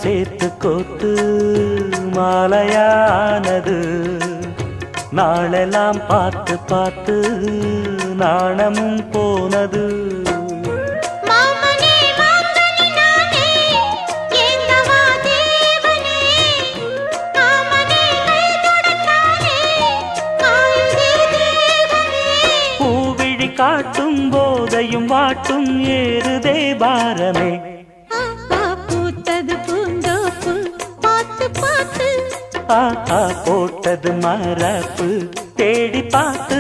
சேர்த்து கோத்து மாலையானது நாளெல்லாம் பார்த்து பார்த்து நாணமும் போனது பூவிழி காட்டும் போதையும் வாட்டும் ஏறுதே பாரமே போட்டது மரப்பு தேடி பார்த்து